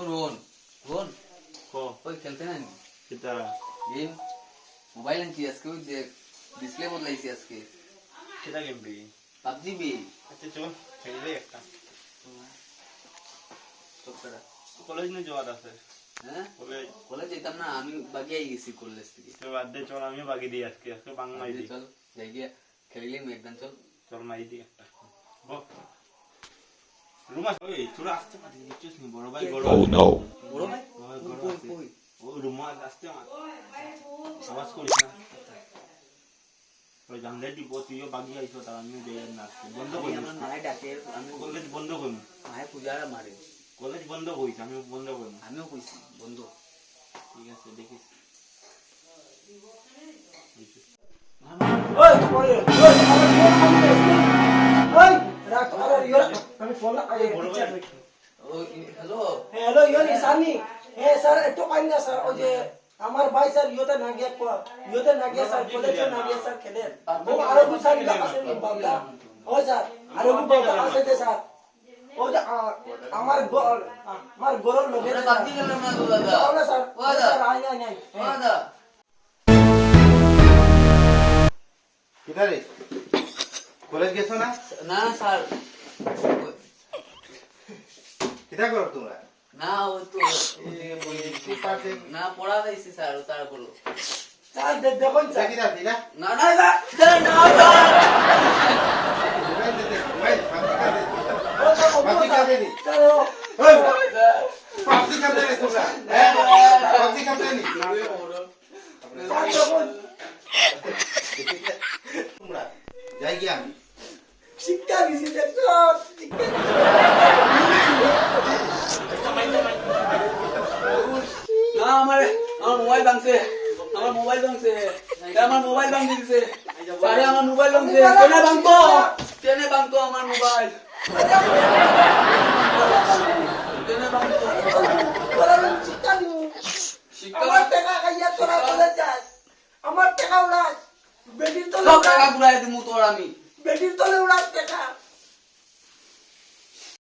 রোহন রোহন কো ওই খেলতে না কিতা গেম মোবাইল আনছি আজকে ওই দেখ ডিসপ্লে বদলাইছি আজকে কিতা গেম বি পাবজি বে আচ্ছা চল খেললে একটা তো করা কলেজ নে যাওয়ার আছে হ্যাঁ কলেজ কলেজ যেতাম না আমি বাকি আই গেছি কলেজ থেকে তো বাদ দে চল আমিও বাগি দিই আজকে আজকে বাং মাই দিই চল যাই গিয়া খেলিলে মেঘদান চল চল মাই দিই একটা ও রুমা ওই তোরা আসতে পারি দেখছিস নি বড় ভাই বড় Oh no. বড় ভাই কই কই ও রুমা আসতে মা আওয়াজ করিস না ওই জানলে দিব তুইও বাগি আইছো তার আমিও যাই না বন্ধ করি আমার মারাই ডাকে আমি কলেজ বন্ধ করি মায়ের পূজারা মারে কলেজ বন্ধ করিস আমি বন্ধ করি আমিও কইছি বন্ধু ঠিক আছে দেখিস ওই ওই ওই রাখ আরে ইয়া আমি ফোন আই ওই হ্যালো হ্যালো ইয়া নিসানি স্যার একটু পাইন না স্যার ওই যে আমার ভাই স্যার ইয়োতে না গিয়া স্যার কলেজে না গিয়া স্যার খেলে ও আরো বুঝান না আছে বাবা ও স্যার আরো বাবা আছে যে স্যার ও যে আমার গরর লগে আমরা পাবজি খেললাম না তো দাদা না স্যার ও দাদা স্যার আই নাই ও দাদা কিতারে কলেজ গেছো না না স্যার কিতা করো তোমরা না ও তো কি পারতে না পড়া যাইছে স্যার ও তার বলো স্যার দেখুন স্যার কিতা দিলা না না স্যার না স্যার মোবাইল দে মোবাইল পাবজি কাটে নি স্যার ওই পাবজি কাটে নি তোমরা হ্যাঁ পাবজি কাটে নি স্যার দেখুন তোমরা যাই গিয়া আমি শিক্ষা দিছি দেখছো শিক্ষা না আমার মোবাইল ভাঙছে আমার মোবাইল ভাঙছে দিছে আরে আমার মোবাইল ভাঙছে কেনে ভাঙতো আমার মোবাইল কেনে ভাঙতো তোরা শিক্ষা দিও শিক্ষা আমার টাকা খাইয়া তোরা চলে যাস আমার টাকা উড়াস বেটির তলে সব টাকা পুরাই দিমু তোর আমি বেটির তলে উড়াস টাকা